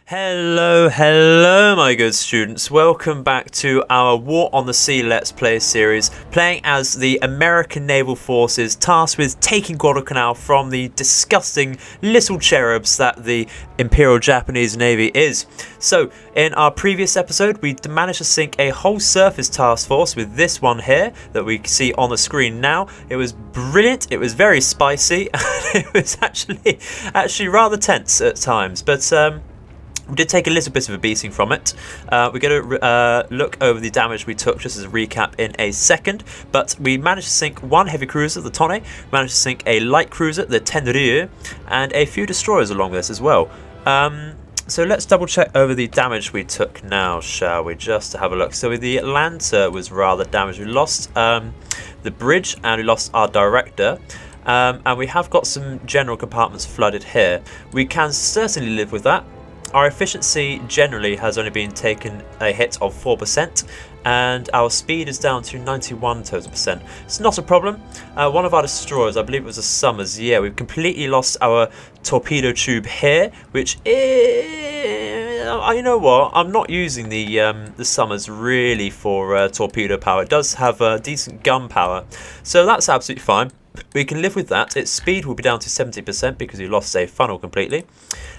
Hello my good students, welcome back to our War on the Sea Let's Play series, playing as the American Naval Forces tasked with taking Guadalcanal from the disgusting little cherubs that the Imperial Japanese Navy is. So, in our previous episode we managed to sink a whole surface task force with this one here that we see on the screen now. It was brilliant, it was very spicy, and it was actually rather tense at times, but we did take a little bit of a beating from it. We're going to look over the damage we took just as a recap in a second. But we managed to sink one heavy cruiser, the Tonne, managed to sink a light cruiser, the Tenryou, and a few destroyers along this as well. So let's double check over the damage we took now, shall we, just to have a look. So the Atlanta was rather damaged. We lost the bridge and we lost our director. And we have got some general compartments flooded here. We can certainly live with that. Our efficiency generally has only been taken a hit of 4%, and our speed is down to 91 total percent. It's not a problem. One of our destroyers, I believe it was a Summers, yeah, we've completely lost our torpedo tube here, which is, you know what, I'm not using the Summers really for torpedo power. It does have decent gun power, so that's absolutely fine. We can live with that. Its speed will be down to 70% because we lost a funnel completely.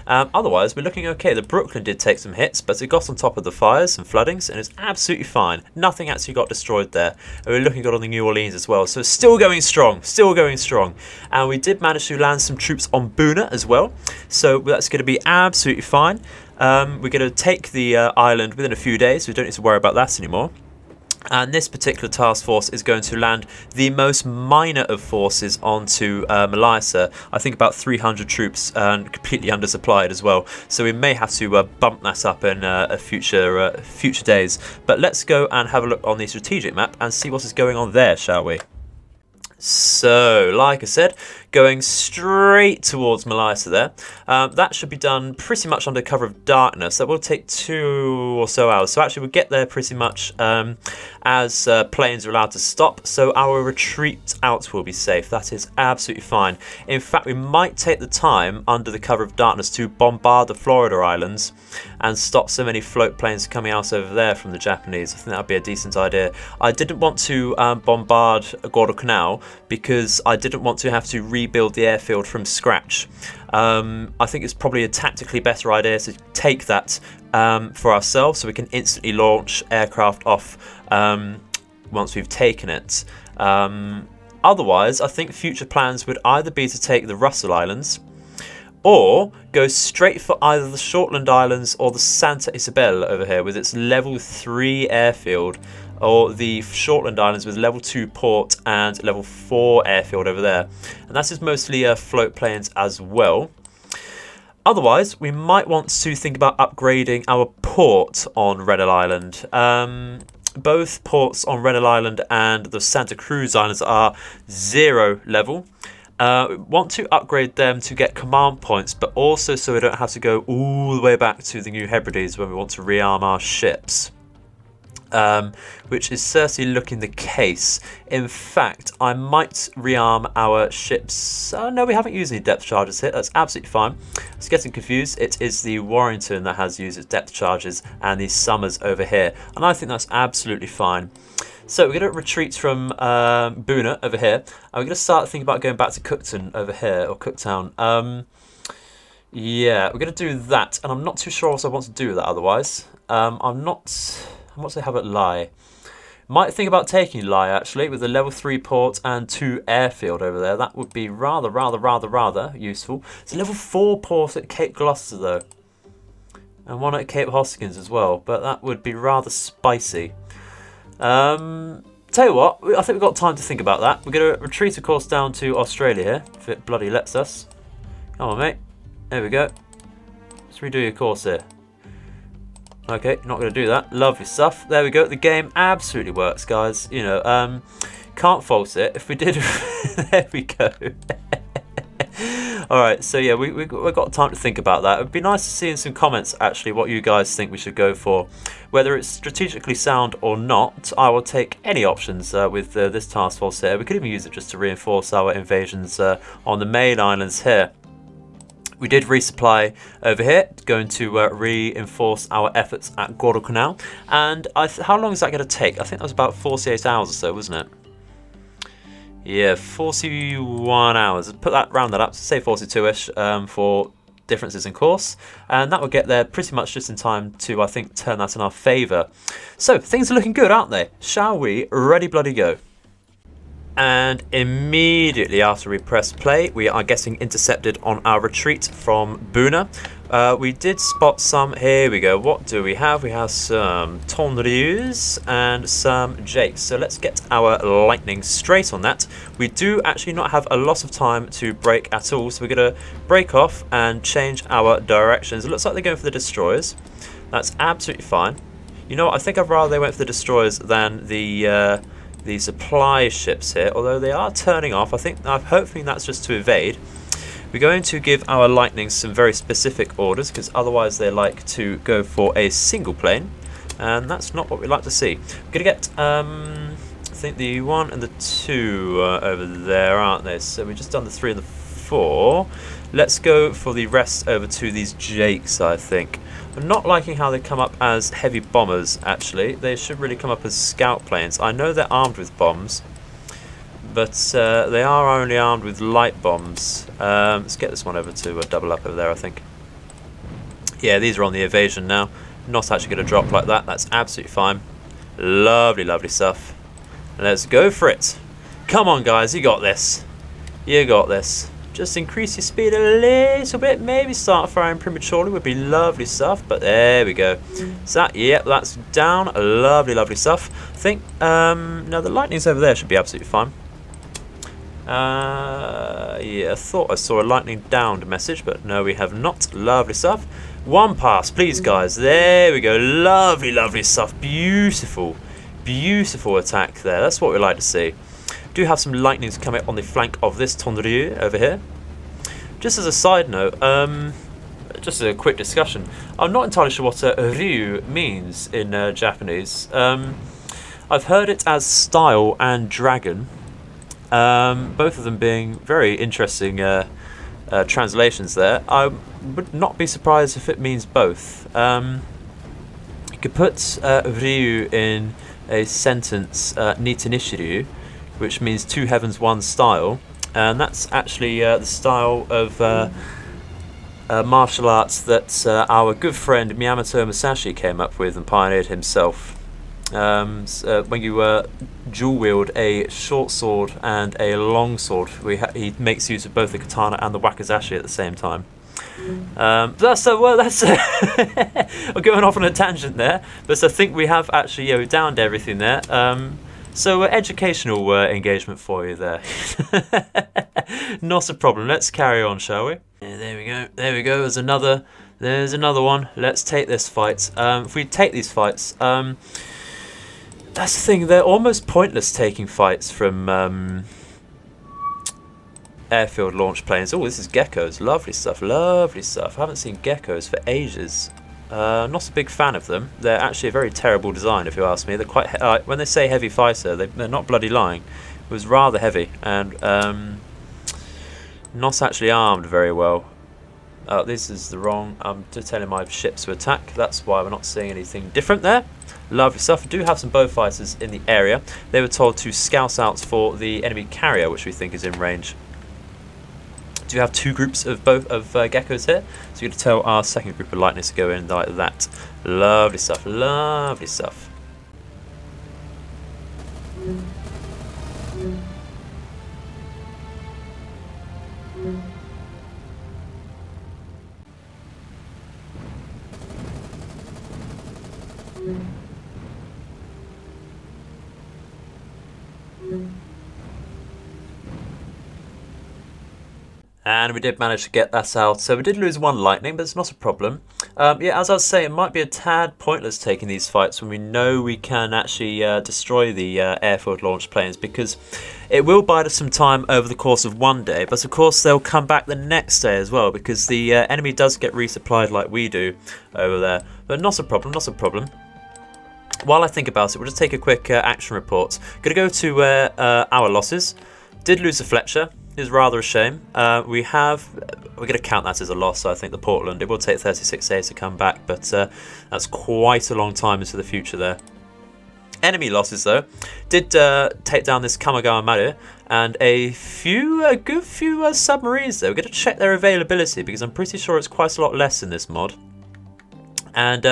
Otherwise, we're looking okay. The Brooklyn did take some hits, but it got on top of the fires and floodings, and it's absolutely fine. Nothing actually got destroyed there. And we're looking good on the New Orleans as well, so it's still going strong, still going strong. And we did manage to land some troops on Buna as well, so that's going to be absolutely fine. We're going to take the island within a few days. We don't need to worry about that anymore. And this particular task force is going to land the most minor of forces onto Malaysia. I think about 300 troops and completely undersupplied as well. So we may have to bump that up in future days. But let's go and have a look on the strategic map and see what is going on there, shall we? So, like I said, going straight towards Malaysia there. That should be done pretty much under cover of darkness. That will take 2 or so hours. So actually we'll get there pretty much as planes are allowed to stop. So our retreat out will be safe. That is absolutely fine. In fact, we might take the time under the cover of darkness to bombard the Florida Islands and stop so many float planes coming out over there from the Japanese. I think that would be a decent idea. I didn't want to bombard Guadalcanal because I didn't want to have to rebuild the airfield from scratch. I think it's probably a tactically better idea to take that for ourselves so we can instantly launch aircraft off once we've taken it. Otherwise, I think future plans would either be to take the Russell Islands or go straight for either the Shortland Islands or the Santa Isabel over here with its level 3 airfield, or the Shortland Islands with level 2 port and level 4 airfield over there. And that is mostly float planes as well. Otherwise, we might want to think about upgrading our port on Redall Island. Both ports on Redall Island and the Santa Cruz Islands are 0 level. We want to upgrade them to get command points, but also so we don't have to go all the way back to the New Hebrides when we want to rearm our ships. Which is certainly looking the case. In fact, I might rearm our ships. No, we haven't used any depth charges here. That's absolutely fine. I was getting confused. It is the Warrington that has used its depth charges and the Summers over here. And I think that's absolutely fine. So we're going to retreat from Buna over here. And we're going to start thinking about going back to Cooktown over here, or Cooktown. Yeah, we're going to do that. And I'm not too sure what I want to do with that otherwise. What do they have at Lai? Might think about taking Lai actually with a level 3 port and 2 airfield over there. That would be rather useful. It's a level 4 port at Cape Gloucester though, and one at Cape Hoskins as well. But that would be rather spicy. Tell you what, I think we've got time to think about that. We're going to retreat, of course, down to Australia here if it bloody lets us. Come on, mate. There we go. Let's redo your course here. Okay, not going to do that. Lovely stuff. There we go. The game absolutely works, guys. You know, can't fault it. If we did, there we go. All right, so yeah, we've got time to think about that. It'd be nice to see in some comments actually what you guys think we should go for. Whether it's strategically sound or not, I will take any options with this task force here. We could even use it just to reinforce our invasions on the main islands here. We did resupply over here, going to reinforce our efforts at Guadalcanal. And how long is that going to take? I think that was about 48 hours or so, wasn't it? Yeah, 41 hours. Put that, round that up, say 42-ish for differences in course. And that will get there pretty much just in time to, I think, turn that in our favour. So, things are looking good, aren't they? Shall we? Ready, bloody, go. And immediately after we press play, we are getting intercepted on our retreat from Buna. We did spot some. Here we go. What do we have? We have some Tonryus and some Jakes. So let's get our lightning straight on that. We do actually not have a lot of time to break at all, so we're going to break off and change our directions. It looks like they're going for the destroyers. That's absolutely fine. You know what? I think I'd rather they went for the destroyers than the supply ships here, although they are turning off. I'm hoping that's just to evade. We're going to give our lightning some very specific orders, because otherwise they like to go for a single plane, and that's not what we like to see. We're going to get, I think, the 1 and the 2 over there, aren't they? So we've just done the 3 and the 4. Let's go for the rest over to these Jakes, I think. I'm not liking how they come up as heavy bombers, actually. They should really come up as scout planes. I know they're armed with bombs, but they are only armed with light bombs. Let's get this one over to double up over there, I think. Yeah, these are on the evasion now. Not actually going to drop like that. That's absolutely fine. Lovely, lovely stuff. Let's go for it. Come on, guys. You got this. You got this. Just increase your speed a little bit. Maybe start firing prematurely would be lovely stuff. But there we go. So that, yep, that's down. Lovely, lovely stuff. I think, no, the lightning's over there should be absolutely fine. Yeah, I thought I saw a lightning downed message, but no, we have not. Lovely stuff. One pass, please, guys. There we go. Lovely, lovely stuff. Beautiful, beautiful attack there. That's what we like to see. Do have some lightnings coming on the flank of this Tonryu over here. Just as a side note, just a quick discussion. I'm not entirely sure what Ryu means in Japanese. I've heard it as style and dragon, both of them being very interesting translations there. I would not be surprised if it means both. You could put Ryu in a sentence, Nitanishiru, which means two heavens, one style, and that's actually the style of martial arts that our good friend Miyamoto Musashi came up with and pioneered himself. So when you dual wield a short sword and a long sword, he makes use of both the katana and the wakizashi at the same time. That's I'm going off on a tangent there, but I think we have actually we downed everything there. So educational engagement for you there. Not a problem. Let's carry on, shall we? Yeah, there we go. There we go. There's another one. Let's take this fight. If we take these fights, that's the thing. They're almost pointless taking fights from airfield launch planes. Oh, this is geckos. Lovely stuff. Lovely stuff. I haven't seen geckos for ages. Not a big fan of them. They're actually a very terrible design, if you ask me. They're quite when they say heavy fighter, they're not bloody lying. It was rather heavy and not actually armed very well. This is the wrong. I'm just telling my ships to attack. That's why we're not seeing anything different there. Lovely stuff. We do have some bow fighters in the area. They were told to scout out for the enemy carrier, which we think is in range. Do you have two groups of geckos here? So you're going to tell our second group of lightnings to go in like that. Lovely stuff, lovely stuff. And we did manage to get that out. So we did lose one lightning, but it's not a problem. Yeah, as I was saying, it might be a tad pointless taking these fights when we know we can actually destroy the airfield launch planes, because it will buy us some time over the course of one day. But of course, they'll come back the next day as well, because the enemy does get resupplied like we do over there. But not a problem, not a problem. While I think about it, we'll just take a quick action report. Going to go to our losses. Did lose a Fletcher. is rather a shame. We're going to count that as a loss. So I think the Portland, it will take 36 days to come back, but that's quite a long time into the future there. Enemy losses though did take down this Kamagawa Maru and a good few submarines there. We're going to check their availability because I'm pretty sure it's quite a lot less in this mod. And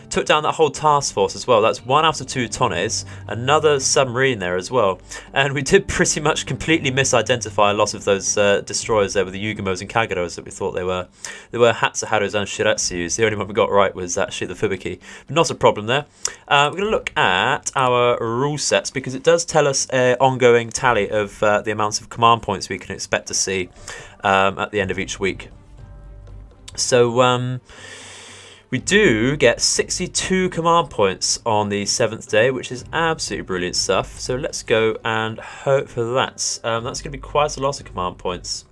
took down that whole task force as well. That's 1 out of 2 tonnes, another submarine there as well. And we did pretty much completely misidentify a lot of those destroyers there with the Yugamos and Kagaros that we thought they were. They were Hatsuharus and Shiratsus. The only one we got right was actually the Fubuki. But not a problem there. We're going to look at our rule sets because it does tell us an ongoing tally of the amounts of command points we can expect to see at the end of each week. So we do get 62 command points on the 7th day, which is absolutely brilliant stuff. So let's go and hope for that. That's going to be quite a lot of command points.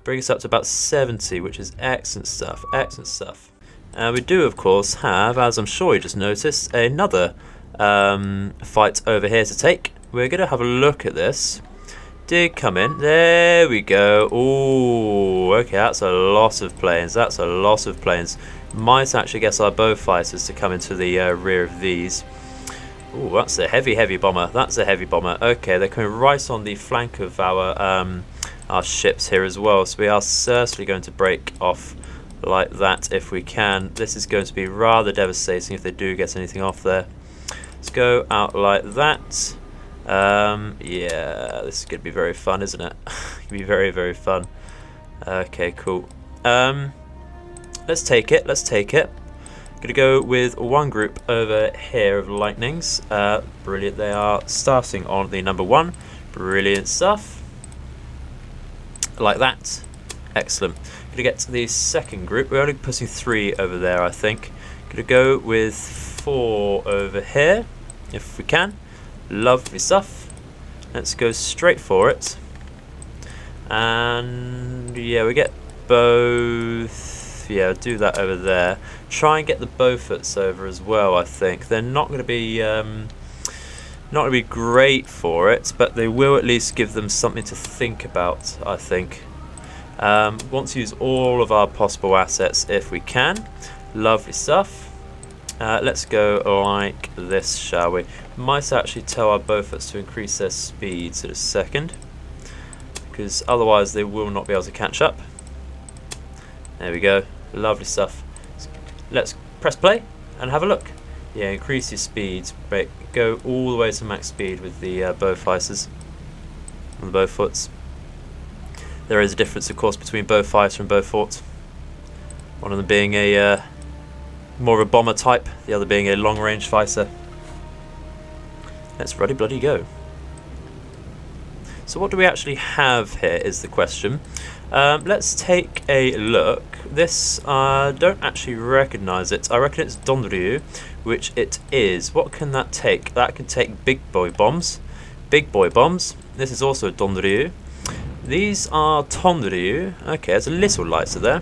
Bring us up to about 70, which is excellent stuff. Excellent stuff. We do, of course, have, as I'm sure you just noticed, another fight over here to take. We're going to have a look at this. Did come in. There we go. Ooh, okay, that's a lot of planes. That's a lot of planes. Might actually guess our bow fighters to come into the rear of these. Ooh, that's a heavy bomber. That's a heavy bomber. Okay, they're coming right on the flank of our ships here as well. So we are certainly going to break off like that if we can. This is going to be rather devastating if they do get anything off there. Let's go out like that. Yeah, this is going to be very fun, isn't it? It's going to be very, very fun. Okay, cool. Let's take it. Let's take it. Going to go with one group over here of lightnings. Brilliant. They are starting on the number 1. Brilliant stuff. Like that. Excellent. Going to get to the second group. We're only putting 3 over there, I think. Going to go with 4 over here, if we can. Lovely stuff. Let's go straight for it. And yeah, we get both. Yeah, do that over there. Try and get the Beauforts over as well. I think they're not going to be great for it, but they will at least give them something to think about. I think. Want to use all of our possible assets if we can. Lovely stuff. Let's go like this, shall we? Might actually tell our Beauforts to increase their speeds in a second, because otherwise they will not be able to catch up. There we go. Lovely stuff. Let's press play and have a look. Yeah, increase your speeds. Go all the way to max speed with the Beaufighters and the Beauforts. There is a difference, of course, between Beaufighter and Beaufort. One of them being a more of a bomber type, the other being a long-range fighter. Let's bloody go. So what do we actually have here is the question. Let's take a look. This, I don't actually recognise it. I reckon it's Dondryu, which it is. What can that take? That can take big boy bombs. Big boy bombs. This is also a Dondryu. These are Tondryu. Okay, it's a little lighter there.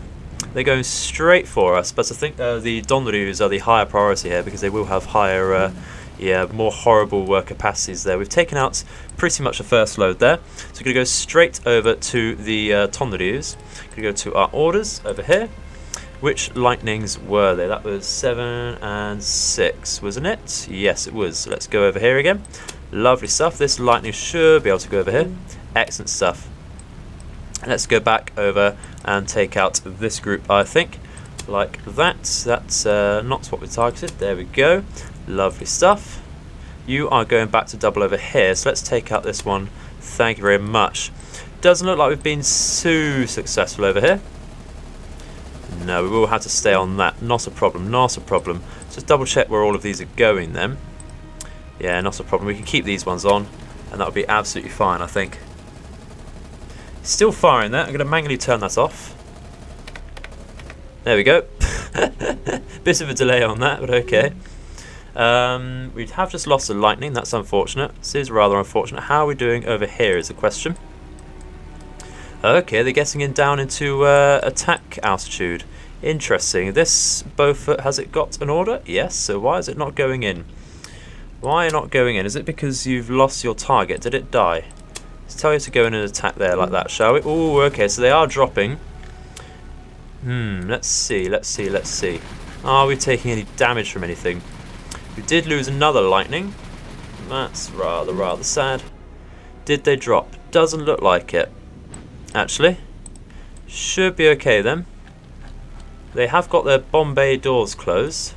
They're going straight for us, but I think the Dondryus are the higher priority here because they will have higher, more horrible capacities there. We've taken out pretty much the first load there. So we're going to go straight over to the Tondryus. Going to go to our orders over here. Which lightnings were they? That was 7 and 6, wasn't it? Yes, it was. Let's go over here again. Lovely stuff. This lightning should be able to go over here. Excellent stuff. Let's go back over and take out this group, I think, like that. That's not what we targeted. There we go. Lovely stuff. You are going back to double over here, so let's take out this one. Thank you very much. Doesn't look like we've been too successful over here. No, we will have to stay on that. Not a problem, not a problem. Just double check where all of these are going then. Yeah, not a problem. We can keep these ones on, and that'll be absolutely fine, I think. Still firing that. I'm going to manually turn that off. There we go. Bit of a delay on that, but okay. We have just lost the lightning. That's unfortunate. This is rather unfortunate. How are we doing over here is the question. Okay, they're getting in down into attack altitude. Interesting. This Beaufort, has it got an order? Yes. So why is it not going in? Why not going in? Is it because you've lost your target? Did it die? Let's tell you to go in and attack there like that, shall we? Oh, okay, so they are dropping. Let's see. Are we taking any damage from anything? We did lose another lightning. That's rather sad. Did they drop? Doesn't look like it. Actually, should be okay then. They have got their bomb bay doors closed.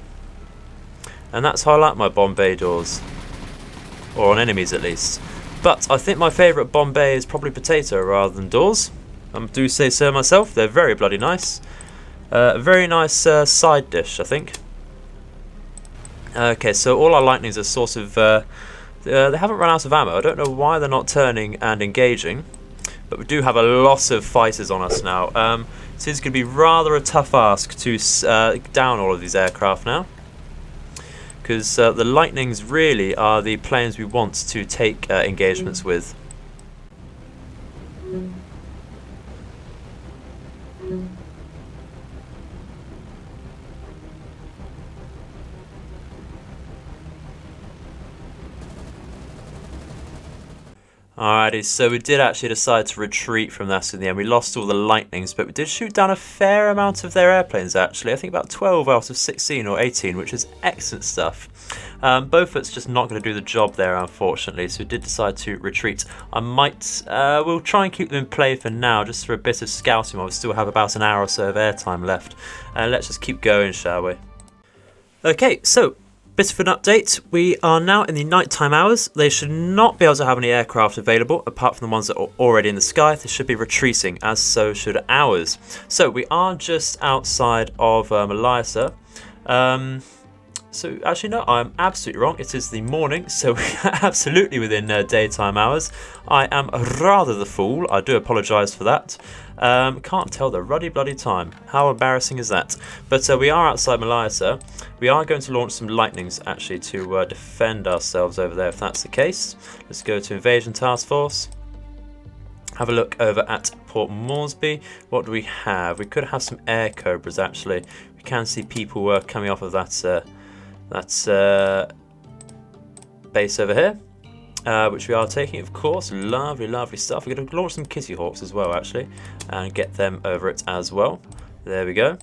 And that's how I like my bomb bay doors. Or on enemies at least. But I think my favourite bomb bay is probably potato rather than doors. I do say so myself. They're very bloody nice. A very nice side dish, I think. Okay, so all our lightnings are sort of... they haven't run out of ammo. I don't know why they're not turning and engaging. But we do have a lot of fighters on us now. So it's going to be rather a tough ask to down all of these aircraft now. Because the lightnings really are the planes we want to take engagements with. Alrighty, so we did actually decide to retreat from that in the end. We lost all the lightnings, but we did shoot down a fair amount of their airplanes actually. I think about 12 out of 16 or 18, which is excellent stuff. Beaufort's just not going to do the job there, unfortunately, so we did decide to retreat. We'll try and keep them in play for now, just for a bit of scouting while we still have about an hour or so of airtime left. Let's just keep going, shall we? Okay, so... bit of an update. We are now in the nighttime hours. They should not be able to have any aircraft available apart from the ones that are already in the sky. They should be retreating, as so should ours. So we are just outside of Malaysia. So actually no, I'm absolutely wrong. It is the morning, so we're absolutely within daytime hours. I am rather the fool. I do apologise for that. Can't tell the ruddy bloody time. How embarrassing is that? But we are outside Malaysia. We are going to launch some lightnings actually to defend ourselves over there if that's the case. Let's go to Invasion Task Force. Have a look over at Port Moresby. What do we have? We could have some air cobras actually. We can see people coming off of that base over here. Which we are taking, of course. Lovely stuff. We're going to launch some Kitty Hawks as well, actually, and get them over it as well. There we go.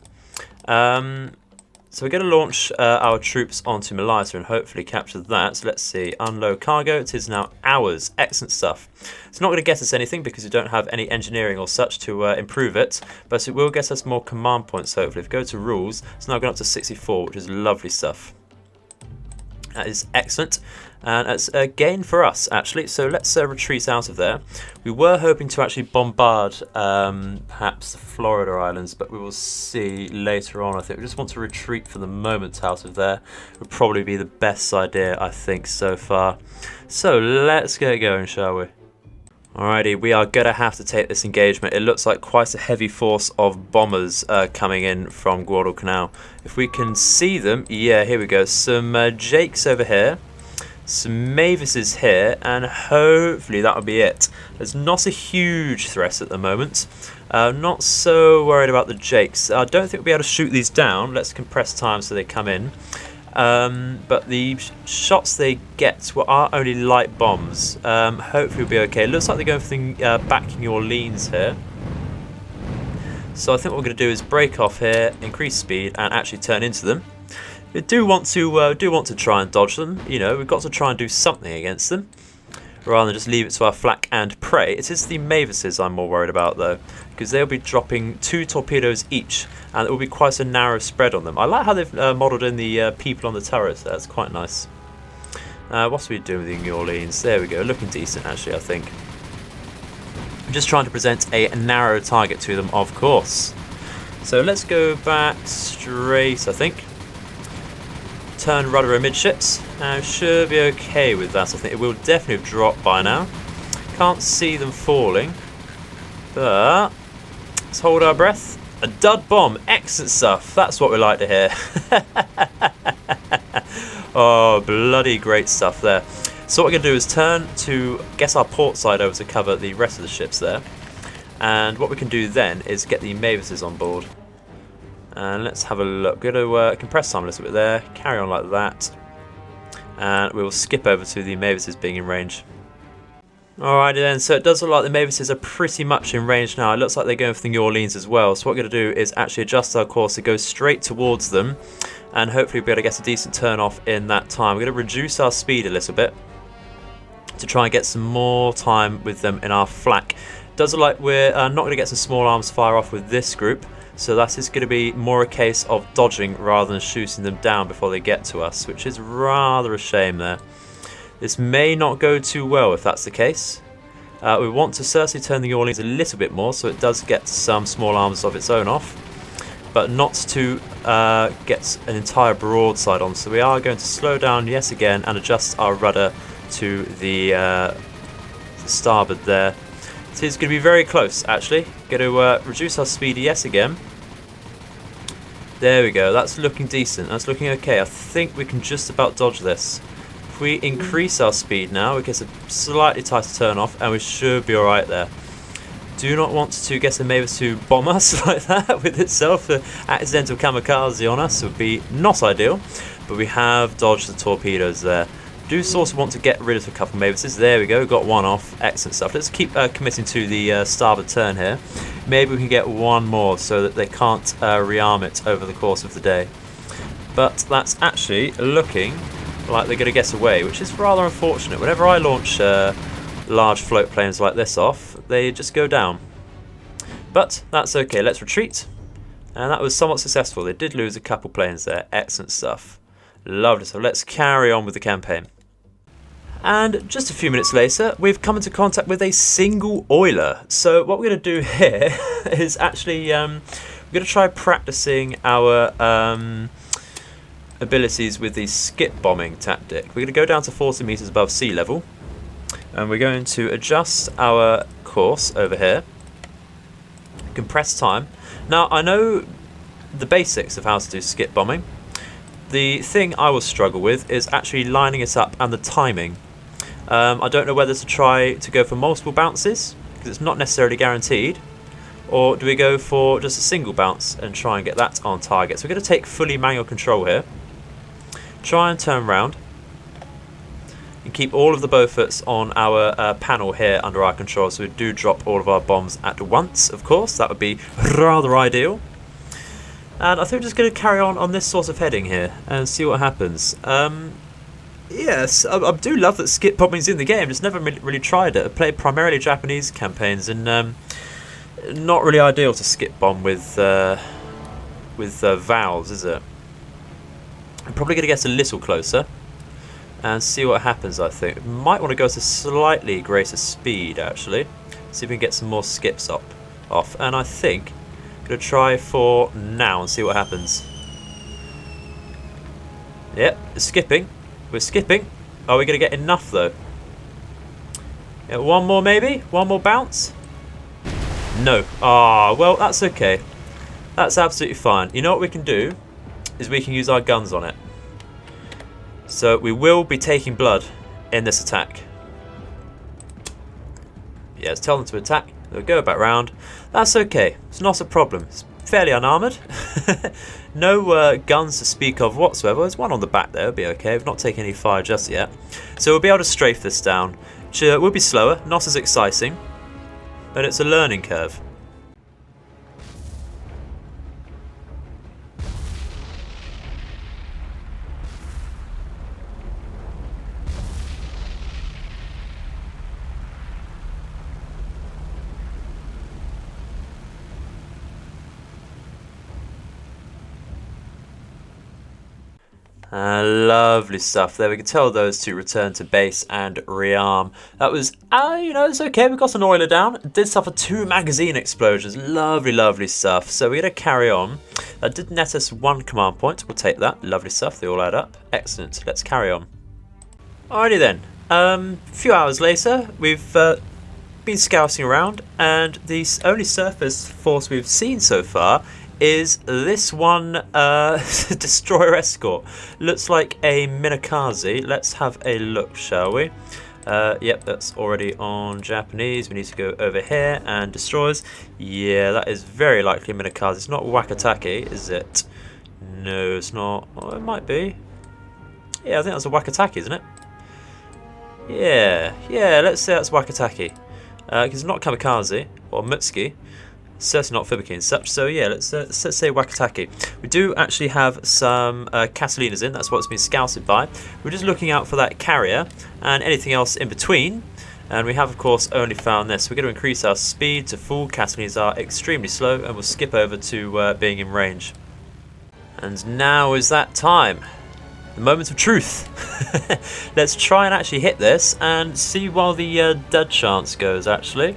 So we're going to launch our troops onto Malaysia and hopefully capture that. So let's see. Unload cargo. It is now ours. Excellent stuff. It's not going to get us anything because we don't have any engineering or such to improve it, but it will get us more command points, hopefully. If we go to rules, it's now gone up to 64, which is lovely stuff. That is excellent, and it's a gain for us actually. So let's retreat out of there. We were hoping to actually bombard perhaps the Florida Islands, but we will see later on. I think we just want to retreat for the moment out of there. Would probably be the best idea, I think, so far. So let's get going, shall we? Alrighty, we are going to have to take this engagement. It looks like quite a heavy force of bombers coming in from Guadalcanal. If we can see them, yeah, here we go. Some Jakes over here, some Mavises here, and hopefully that'll be it. There's not a huge threat at the moment. Not so worried about the Jakes. I don't think we'll be able to shoot these down. Let's compress time so they come in. But the shots they get are only light bombs. Hopefully we'll be okay. It looks like they're going for the back New Orleans here. So I think what we're going to do is break off here, increase speed, and actually turn into them. We do want to try and dodge them. You know, we've got to try and do something against them, rather than just leave it to our flak and pray. It is the Mavises I'm more worried about though, because they'll be dropping 2 torpedoes each, and it will be quite a narrow spread on them. I like how they've modelled in the people on the turrets there. It's quite nice. What's we doing with the New Orleans? There we go, looking decent actually, I think. I'm just trying to present a narrow target to them, of course. So let's go back straight, I think. Turn rudder amidships, and should be okay with that. I think it will definitely have dropped by now. Can't see them falling, but let's hold our breath. A dud bomb, excellent stuff. That's what we like to hear. Oh, bloody great stuff there. So what we're going to do is turn to get our port side over to cover the rest of the ships there. And what we can do then is get the Mavises on board. And let's have a look. We're going to compress time a little bit there, carry on like that. And we will skip over to the Mavises being in range. Alrighty then, so it does look like the Mavises are pretty much in range now. It looks like they're going for the New Orleans as well. So what we're going to do is actually adjust our course to go straight towards them. And hopefully we'll be able to get a decent turn off in that time. We're going to reduce our speed a little bit to try and get some more time with them in our flak. It does look like we're not going to get some small arms fire off with this group. So that is going to be more a case of dodging rather than shooting them down before they get to us, which is rather a shame there. This may not go too well if that's the case. We want to certainly turn the New Orleans a little bit more so it does get some small arms of its own off, but not to get an entire broadside on. So we are going to slow down yet again and adjust our rudder to the starboard there. So it's going to be very close actually. Going to reduce our speed yet again. There we go, that's looking decent, that's looking okay. I think we can just about dodge this. If we increase our speed now, it gets a slightly tighter turn off and we should be alright there. Do not want to get a Mavis to bomb us like that with itself. An accidental kamikaze on us would be not ideal, but we have dodged the torpedoes there. Do also want to get rid of a couple of Mavises. There we go, got one off. Excellent stuff. Let's keep committing to the starboard turn here. Maybe we can get one more so that they can't rearm it over the course of the day. But that's actually looking like they're going to get away, which is rather unfortunate. Whenever I launch large float planes like this off, they just go down. But that's okay, let's retreat. And that was somewhat successful. They did lose a couple planes there. Excellent stuff. Lovely. So let's carry on with the campaign. And just a few minutes later, we've come into contact with a single oiler. So what we're going to do here is actually we're going to try practicing our abilities with the skip bombing tactic. We're going to go down to 40 meters above sea level, and we're going to adjust our course over here. Compress time. Now I know the basics of how to do skip bombing. The thing I will struggle with is actually lining it up and the timing. I don't know whether to try to go for multiple bounces, because it's not necessarily guaranteed, or do we go for just a single bounce and try and get that on target. So we're going to take fully manual control here, try and turn around, and keep all of the Beauforts on our panel here under our control, so we do drop all of our bombs at once, of course. That would be rather ideal. And I think we're just going to carry on this sort of heading here and see what happens. Yes, I do love that skip bombing's in the game. Just never really tried it. I played primarily Japanese campaigns, and not really ideal to skip bomb with valves, is it? I'm probably going to get a little closer and see what happens. I think might want to go to slightly greater speed actually. See if we can get some more skips off. And I think I'm going to try for now and see what happens. Yep, it's skipping. We're skipping. Are we going to get enough though? Yeah, one more maybe? One more bounce? No. Ah, well that's okay. That's absolutely fine. You know what we can do? Is we can use our guns on it. So we will be taking blood in this attack. Yeah, let's tell them to attack. They'll go back round. That's okay. It's not a problem. It's fairly unarmoured. No guns to speak of whatsoever. There's one on the back there. It'll be okay. We've not taken any fire just yet. So we'll be able to strafe this down. Which will be slower, not as exciting, but it's a learning curve. Lovely stuff there. We can tell those two return to base and rearm. That was, you know, it's okay. We got an oiler down. Did suffer 2 magazine explosions. Lovely, lovely stuff. So we're going to carry on. That did net us 1 command point. We'll take that. Lovely stuff. They all add up. Excellent. Let's carry on. Alrighty then. A few hours later, we've been scouting around, and the only surface force we've seen so far is this one destroyer escort. Looks like a Minakaze. Let's have a look, shall we? Yep, that's already on Japanese. We need to go over here and destroyers. Yeah, that is very likely a Minakaze. It's not Wakatake, is it? No, it's not. Oh, it might be. Yeah, I think that's a Wakatake, isn't it? Yeah, let's say that's Wakataki. Because it's not Kamikaze or Mutsuki. Certainly not Fibiki and such, so yeah, let's say Wakataki. We do actually have some Catalinas in, that's what it's been scouted by. We're just looking out for that carrier and anything else in between. And we have, of course, only found this. We're going to increase our speed to full. Catalinas are extremely slow, and we'll skip over to being in range. And now is that time. The moment of truth. Let's try and actually hit this and see while the dead chance goes, actually.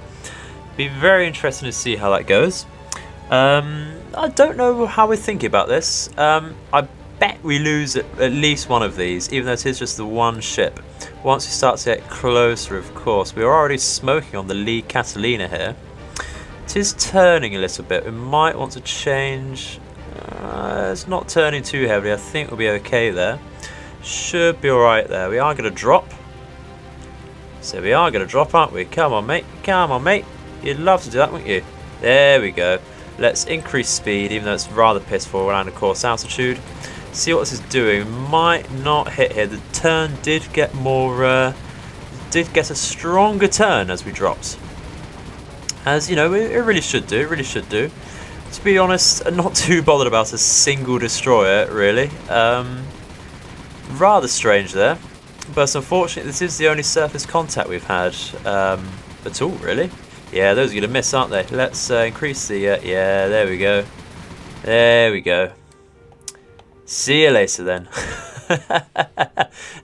Be very interesting to see how that goes. I don't know how we're thinking about this. I bet we lose at least one of these, even though it is just the one ship. Once we start to get closer, of course. We're already smoking on the Lee Catalina here. It is turning a little bit. We might want to change. It's not turning too heavily. I think we'll be okay there. Should be alright there. We are going to drop. So we are going to drop, aren't we? Come on, mate. Come on, mate. You'd love to do that, wouldn't you? There we go. Let's increase speed, even though it's rather pitiful around, of course, altitude. See what this is doing. Might not hit here. The turn did get more, did get a stronger turn as we dropped. As you know, it really should do. It really should do. To be honest, I'm not too bothered about a single destroyer, really. Rather strange there. But unfortunately, this is the only surface contact we've had at all, really. Yeah, those are going to miss, aren't they? Let's increase the... yeah, there we go. There we go. See you later, then.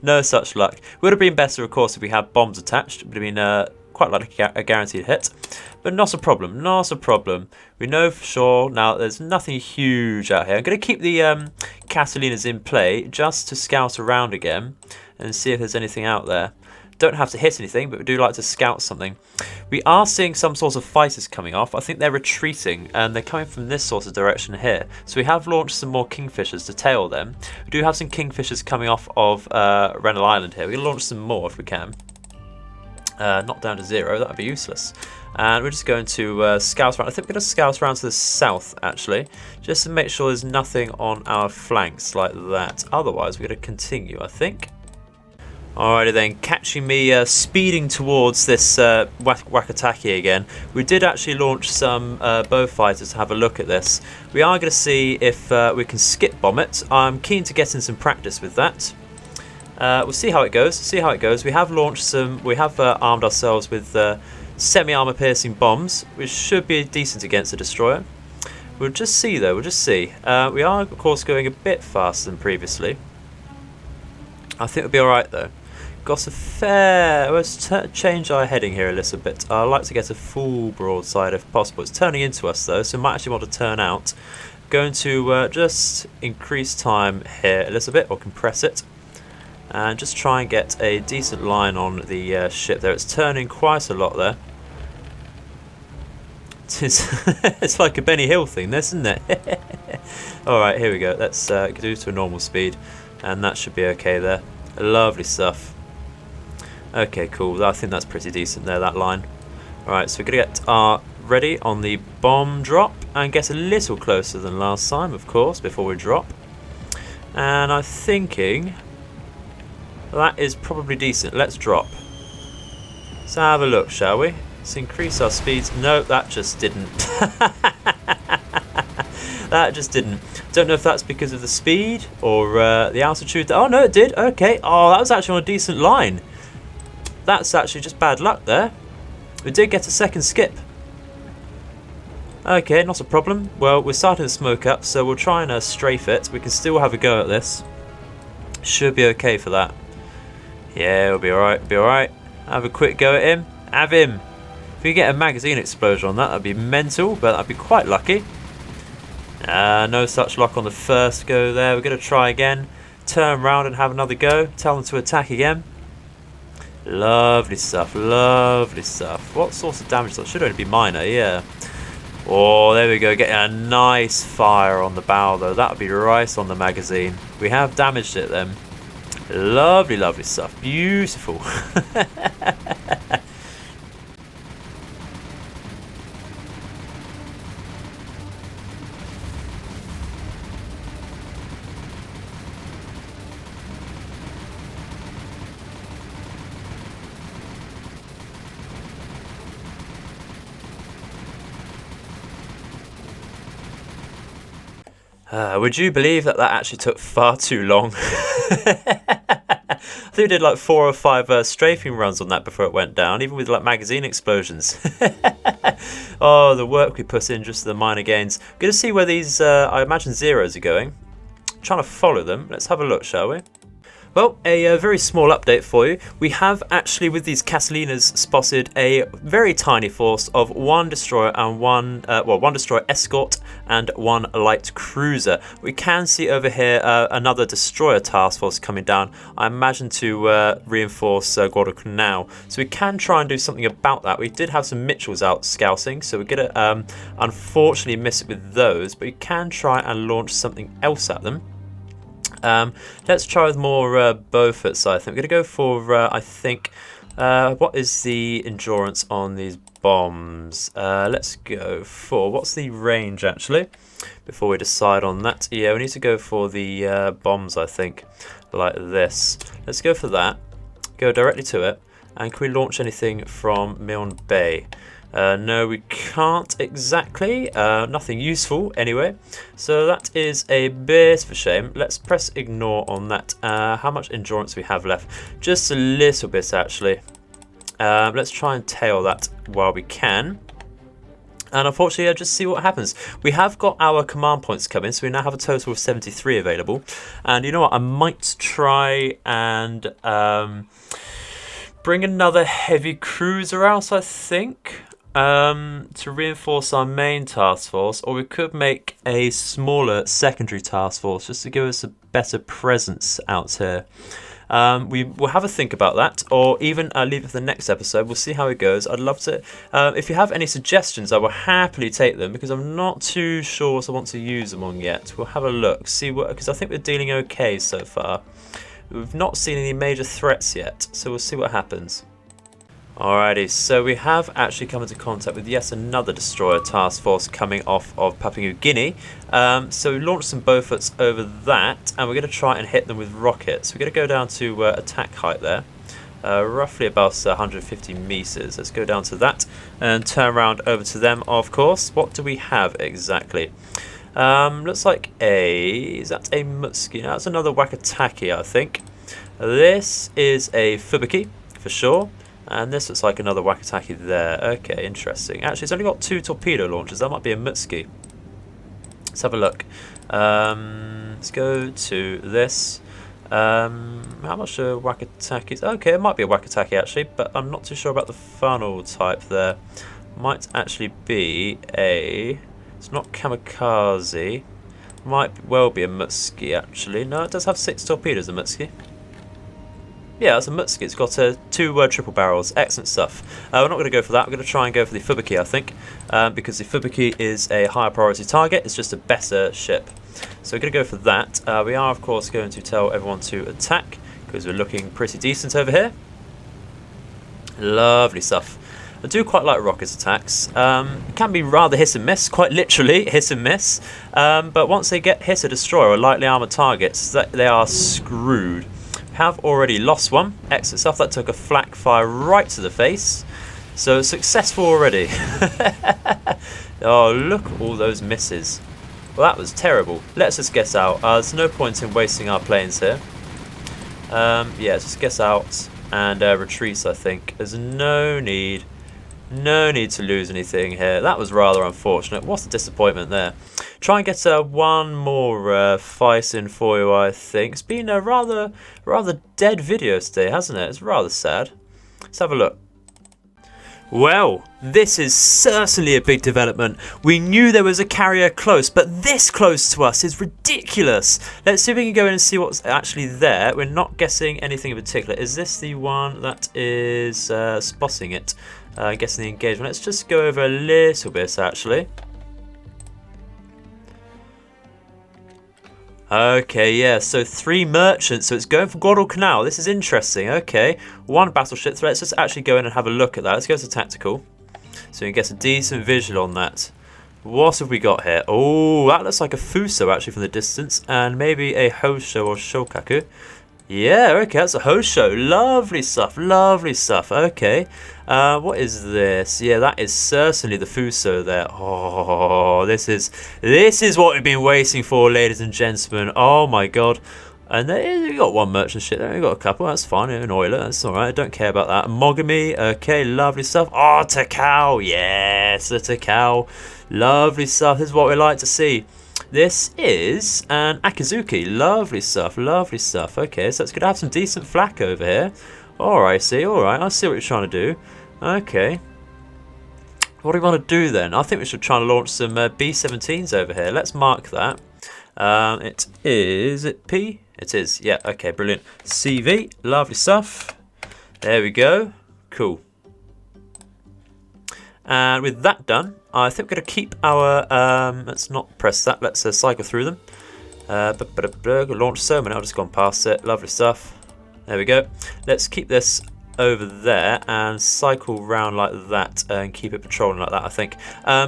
No such luck. Would have been better, of course, if we had bombs attached. Would have been quite like a guaranteed hit. But not a problem. Not a problem. We know for sure now there's nothing huge out here. I'm going to keep the Catalinas in play just to scout around again and see if there's anything out there. Don't have to hit anything, but we do like to scout something. We are seeing some sorts of fighters coming off. I think they're retreating, and they're coming from this sort of direction here. So we have launched some more Kingfishers to tail them. We do have some Kingfishers coming off of Rennell Island here. We're going to launch some more if we can. Not down to 0, that would be useless. And we're just going to scout around. I think we're going to scout around to the south, actually, just to make sure there's nothing on our flanks like that. Otherwise, we're going to continue, I think. Alrighty then, catching me speeding towards this Wakataki again. We did actually launch some bow fighters to have a look at this. We are going to see if we can skip bomb it. I'm keen to get in some practice with that. We'll see how it goes. See how it goes. We have launched some. We have armed ourselves with semi-armor piercing bombs, which should be decent against a destroyer. We'll just see though. We'll just see. We are of course going a bit faster than previously. I think we'll be all right though. Got a fair... Let's change our heading here a little bit. I'd like to get a full broadside if possible. It's turning into us though, so we might actually want to turn out. Going to just increase time here a little bit, or compress it. And just try and get a decent line on the ship there. It's turning quite a lot there. It's like a Benny Hill thing, this, isn't it? Alright, here we go. Let's do to a normal speed. And that should be okay there. Lovely stuff. Okay, cool. I think that's pretty decent there, that line. Alright, so we're going to get our ready on the bomb drop and get a little closer than last time, of course, before we drop. And I'm thinking that is probably decent. Let's drop. Let's have a look, shall we? Let's increase our speeds. No, that just didn't. That just didn't. Don't know if that's because of the speed or the altitude. Oh, no, it did. Okay. Oh, that was actually on a decent line. That's actually just bad luck there. We did get a second skip. Okay, not a problem. Well, we're starting to smoke up, so we'll try and strafe it. We can still have a go at this. Should be okay for that. Yeah, we'll be alright. Be alright. Have a quick go at him. Have him. If we get a magazine explosion on that, that'd be mental, but I'd be quite lucky. No such luck on the first go there. We're going to try again. Turn around and have another go. Tell them to attack again. Lovely stuff. Lovely stuff. What sort of damage? That should only be minor, yeah. Oh, there we go. Getting a nice fire on the bow, though. That would be right on the magazine. We have damaged it then. Lovely, lovely stuff. Beautiful. Would you believe that actually took far too long? I think we did like 4 or 5 strafing runs on that before it went down, even with like magazine explosions. Oh, the work we put in just the minor gains. Good to see where these, I imagine, zeros are going. Trying to follow them. Let's have a look, shall we? Well, a very small update for you. We have actually, with these Catalinas, spotted a very tiny force of 1 destroyer and 1 destroyer escort and 1 light cruiser. We can see over here another destroyer task force coming down, I imagine to reinforce Guadalcanal. So we can try and do something about that. We did have some Mitchells out scouting, so we're going to unfortunately miss it with those, but we can try and launch something else at them. Let's try with more Beauforts, I think. We're going to go for, I think, what is the endurance on these bombs? Let's go for, what's the range, actually, before we decide on that? Yeah, we need to go for the bombs, I think, like this. Let's go for that, go directly to it, and can we launch anything from Milne Bay? No, we can't exactly. Nothing useful anyway. So that is a bit of a shame. Let's press ignore on that. How much endurance we have left? Just a little bit, actually. Let's try and tail that while we can. And unfortunately, I'll just see what happens. We have got our command points coming, so we now have a total of 73 available. And you know what? I might try and bring another heavy cruiser out, I think. To reinforce our main task force, or we could make a smaller secondary task force just to give us a better presence out here. We will have a think about that, or even leave it for the next episode. We'll see how it goes. I'd love to, if you have any suggestions, I will happily take them, because I'm not too sure what I want to use them on yet. We'll have a look, see what, because I think we're dealing okay so far. We've not seen any major threats yet, so we'll see what happens. Alrighty, so we have actually come into contact with yet another destroyer task force coming off of Papua New Guinea. So we launched some Beauforts over that, and we're going to try and hit them with rockets. We're going to go down to attack height there, roughly about 150 meters. Let's go down to that and turn around over to them, of course. What do we have exactly? Looks like is that a Mutski? No, that's another Wakataki, I think. This is a Fubiki, for sure. And this looks like another Wakataki there. Okay, interesting. Actually, it's only got 2 torpedo launchers. That might be a Mutski. Let's have a look. Let's go to this. How much are Wakatakis? Okay, it might be a Wakataki actually, but I'm not too sure about the funnel type there. Might actually be a... It's not Kamikaze. Might well be a Mutski actually. No, it does have 6 torpedoes, a Mutski. Yeah, that's a Mutski. It's got 2 triple barrels. Excellent stuff. We're not going to go for that. We're going to try and go for the Fubiki, I think, because the Fubiki is a higher priority target. It's just a better ship. So we're going to go for that. We are, of course, going to tell everyone to attack, because we're looking pretty decent over here. Lovely stuff. I do quite like rockets attacks. It can be rather hit and miss, quite literally hit and miss. But once they get hit a destroyer or lightly armoured targets, they are screwed. Have already lost one. Excellent stuff. That took a flak fire right to the face. So successful already. Oh, look at all those misses. Well, that was terrible. Let's just get out. There's no point in wasting our planes here. Yeah, just get out and retreat, I think. There's no need to lose anything here. That was rather unfortunate. What's the disappointment there? Try and get one more fight in for you, I think. It's been a rather dead video today, hasn't it? It's rather sad. Let's have a look. Well, this is certainly a big development. We knew there was a carrier close, but this close to us is ridiculous. Let's see if we can go in and see what's actually there. We're not guessing anything in particular. Is this the one that is spotting it? Guessing the engagement. Let's just go over a little bit, actually. Okay, yeah, so 3 merchants, so it's going for Guadalcanal. This is interesting, okay. 1 battleship threat. Let's just actually go in and have a look at that. Let's go to tactical, so we can get a decent visual on that. What have we got here? Oh, that looks like a Fuso, actually, from the distance, and maybe a Hosho or Shokaku. Yeah, okay, that's a host show. Lovely stuff, lovely stuff. Okay, what is this? Yeah, that is certainly the Fuso there. Oh, this is what we've been waiting for, ladies and gentlemen. Oh my god. And there you got one merchant ship there. You got a couple. That's fine. An oiler. That's all right. I don't care about that. Mogami. Okay, lovely stuff. Oh, Takao. Yes, the Takao. Lovely stuff. This is what we like to see. This is an Akizuki. Lovely stuff. Lovely stuff. Okay, so it's going to have some decent flak over here. Alright, see. Alright, I see what you're trying to do. Okay. What do we want to do then? I think we should try and launch some B-17s over here. Let's mark that. Is it P? It is. Yeah, okay, brilliant. CV. Lovely stuff. There we go. Cool. And with that done, I think we're going to keep our, let's not press that, let's cycle through them. Launch so many, I've just gone past it, lovely stuff. There we go. Let's keep this over there and cycle round like that and keep it patrolling like that, I think.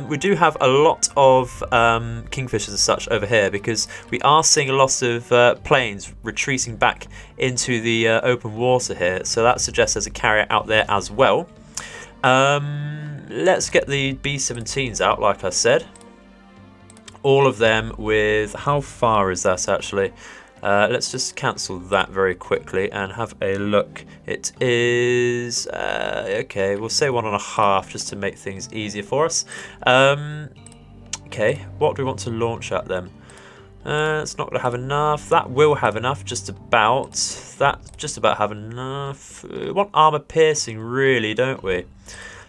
We do have a lot of kingfishers and such over here because we are seeing a lot of planes retreating back into the open water here, so that suggests there's a carrier out there as well. Let's get the B-17s out, like I said. All of them with... How far is that, actually? Let's just cancel that very quickly and have a look. It is... okay, we'll say 1.5 just to make things easier for us. Okay, what do we want to launch at then? It's not going to have enough. That will have enough, just about. That just about have enough. We want armor piercing, really, don't we?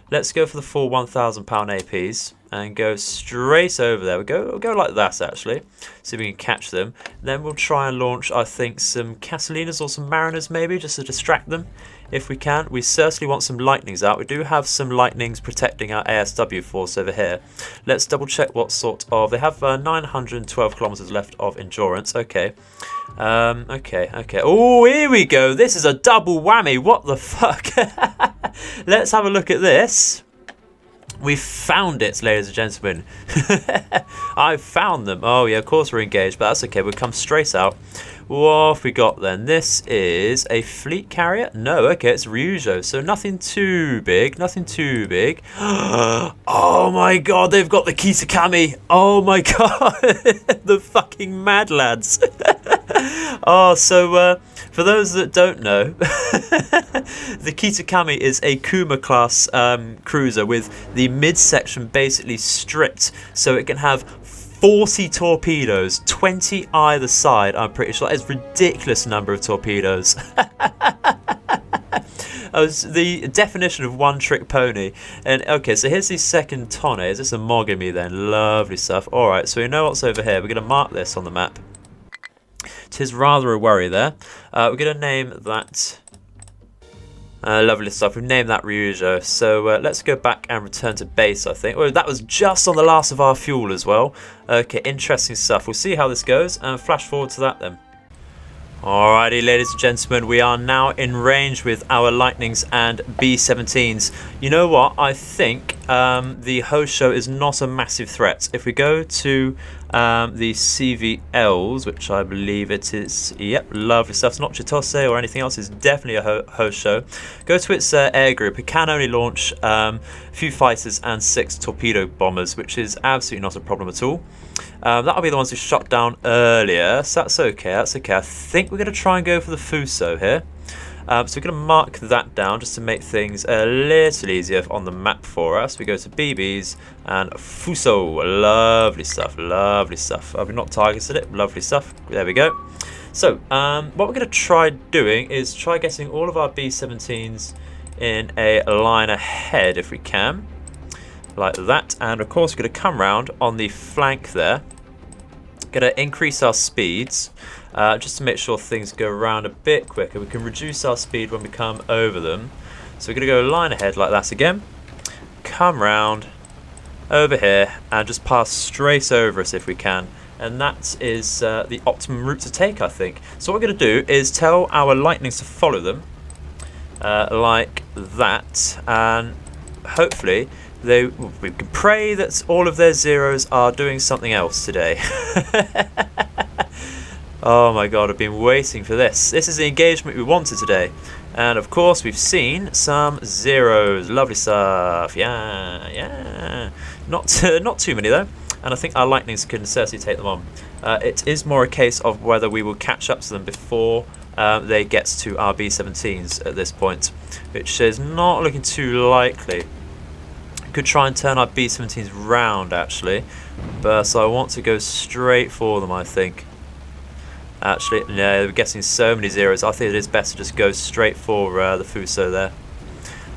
Let's go for the full £1,000 APs and go straight over there. We'll go like that, actually. See if we can catch them. Then we'll try and launch, I think, some Catalinas or some Mariners, maybe, just to distract them, if we can. We certainly want some Lightnings out. We do have some Lightnings protecting our ASW force over here. Let's double check what sort of... They have 912 kilometers left of endurance. Okay. Okay. Oh, here we go. This is a double whammy. What the fuck? Let's have a look at this. We found it, ladies and gentlemen. I found them. Oh, yeah, of course we're engaged, but that's okay. We'll come straight out. What have we got then? This is a fleet carrier? No, okay, it's Ryujo, so nothing too big. Nothing too big. Oh, my God, they've got the Kitakami. Oh, my God. The fucking mad lads. Oh, so for those that don't know, the Kitakami is a Kuma class cruiser with the midsection basically stripped, so it can have 40 torpedoes, 20 either side. I'm pretty sure that's a ridiculous number of torpedoes. The definition of one-trick pony. And okay, so here's the second tonne. Is this a Mogami then? Lovely stuff. All right, so we know what's over here. We're going to mark this on the map. Tis rather a worry there. We're going to name that... lovely stuff. We've named that Ryujo. So let's go back and return to base, I think. Oh, that was just on the last of our fuel as well. Okay, interesting stuff. We'll see how this goes and flash forward to that then. Alrighty, ladies and gentlemen, we are now in range with our Lightnings and B-17s. You know what? I think the host show is not a massive threat. If we go to the CVLs, which I believe it is, yep, lovely stuff. It's not Chitose or anything else. It's definitely a host show. Go to its air group. It can only launch a few fighters and 6 torpedo bombers, which is absolutely not a problem at all. That'll be the ones who shot down earlier, so that's okay, that's okay. I think we're going to try and go for the Fuso here. So we're going to mark that down just to make things a little easier on the map for us. We go to BBs and Fuso. Lovely stuff, lovely stuff. We've not targeted it, lovely stuff. There we go. So what we're going to try doing is try getting all of our B-17s in a line ahead if we can. Like that, and of course we're going to come round on the flank there. Going to increase our speeds just to make sure things go around a bit quicker. We can reduce our speed when we come over them. So we're going to go line ahead like that again. Come round over here and just pass straight over us if we can. And that is the optimum route to take, I think. So what we're going to do is tell our Lightnings to follow them like that, and hopefully we can pray that all of their zeros are doing something else today. Oh my god, I've been waiting for this. This is the engagement we wanted today. And of course we've seen some zeros. Lovely stuff. Yeah. Not too many though. And I think our lightnings can certainly take them on. It is more a case of whether we will catch up to them before they get to our B-17s at this point, which is not looking too likely. Could try and turn our B-17s round actually, but I want to go straight for them, I think. Actually, no, we're getting so many zeros. I think it is best to just go straight for the Fuso there.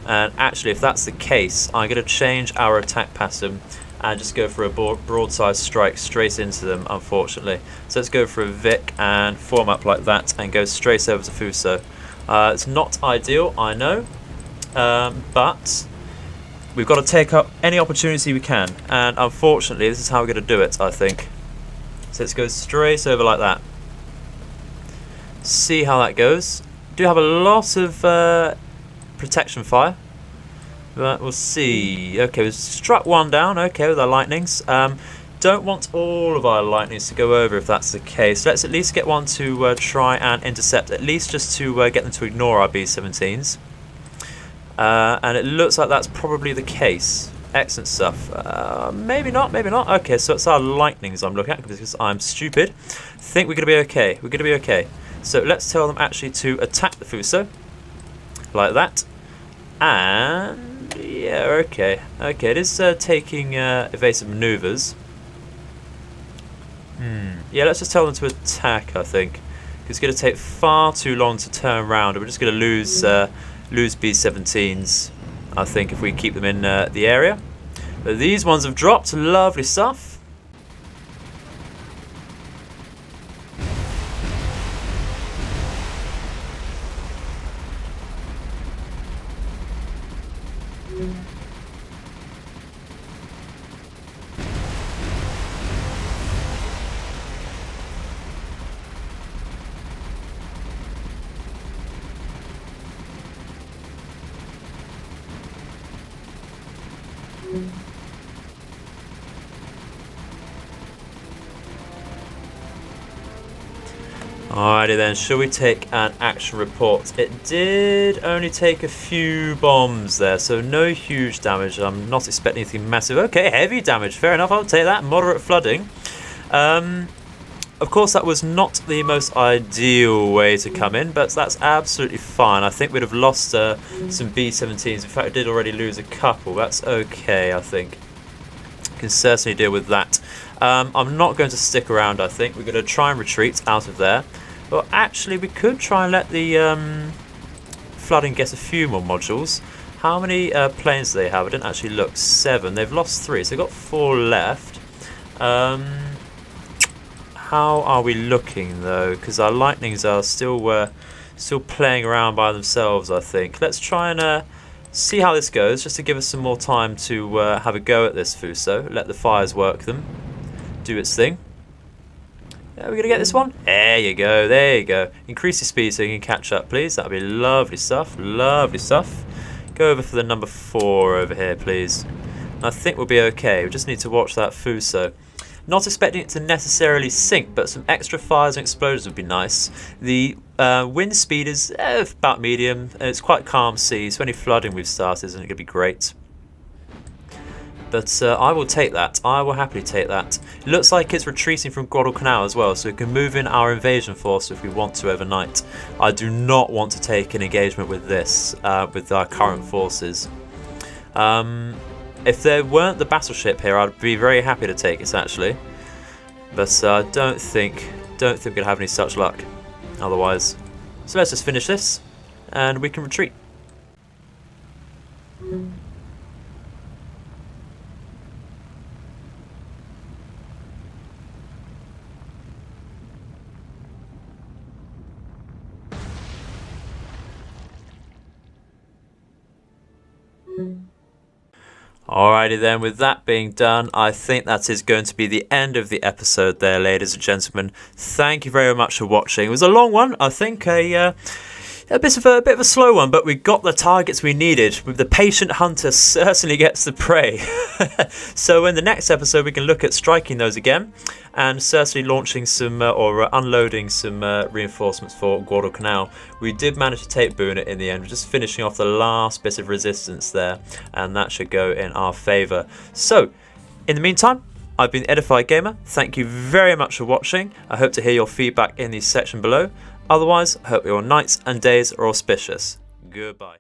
And actually, if that's the case, I'm going to change our attack pattern and just go for a broadside strike straight into them, unfortunately. So let's go for a Vic and form up like that and go straight over to Fuso. It's not ideal, I know, but we've got to take up any opportunity we can. And unfortunately, this is how we're going to do it, I think. So let's go straight over like that. See how that goes. Do have a lot of protection fire, but we'll see. Okay, we've struck one down, okay, with our lightnings. Don't want all of our lightnings to go over if that's the case. Let's at least get one to try and intercept, at least just to get them to ignore our B-17s. And it looks like that's probably the case. Excellent stuff. Maybe not, maybe not. Okay, so it's our lightnings I'm looking at because I'm stupid. Think we're going to be okay. We're going to be okay. So let's tell them actually to attack the Fuso. Like that. And yeah, okay. Okay, it is taking evasive maneuvers. Yeah, let's just tell them to attack, I think. It's going to take far too long to turn around. We're just going to lose B-17s, I think, if we keep them in the area. But these ones have dropped. Lovely stuff. Alrighty then, shall we take an action report? It did only take a few bombs there, so no huge damage. I'm not expecting anything massive. Okay, heavy damage, fair enough, I'll take that. Moderate flooding. Of course, that was not the most ideal way to come in, but that's absolutely fine. I think we'd have lost some B-17s. In fact, I did already lose a couple. That's okay, I think. Can certainly deal with that. I'm not going to stick around, I think. We're going to try and retreat out of there. But actually, we could try and let the flooding get a few more modules. How many planes do they have? I didn't actually look. 7. They've lost 3, so they've got 4 left. How are we looking, though? Because our lightnings are still playing around by themselves, I think. Let's try and see how this goes, just to give us some more time to have a go at this Fuso. Let the fires work them. Do its thing. Are we going to get this one? There you go, there you go. Increase your speed so you can catch up, please. That'll be lovely stuff, lovely stuff. Go over for the number 4 over here, please. And I think we'll be okay. We just need to watch that Fuso. Not expecting it to necessarily sink, but some extra fires and explosions would be nice. The wind speed is about medium. It's quite calm sea, so any flooding we've started isn't going to be great. But I will take that. I will happily take that. It looks like it's retreating from Guadalcanal as well, so we can move in our invasion force if we want to overnight. I do not want to take an engagement with this, with our current forces. If there weren't the battleship here, I'd be very happy to take it actually. But I don't think we're gonna have any such luck otherwise. So let's just finish this, and we can retreat. Alrighty then, with that being done, I think that is going to be the end of the episode there, ladies and gentlemen. Thank you very much for watching. It was a long one, I think. A bit of a slow one, but we got the targets we needed. With the patient hunter certainly gets the prey. So in the next episode, we can look at striking those again, and certainly launching some or unloading some reinforcements for Guadalcanal. We did manage to take Buna in the end. We're just finishing off the last bit of resistance there, and that should go in our favour. So, in the meantime, I've been Edified Gamer. Thank you very much for watching. I hope to hear your feedback in the section below. Otherwise, I hope your nights and days are auspicious. Goodbye.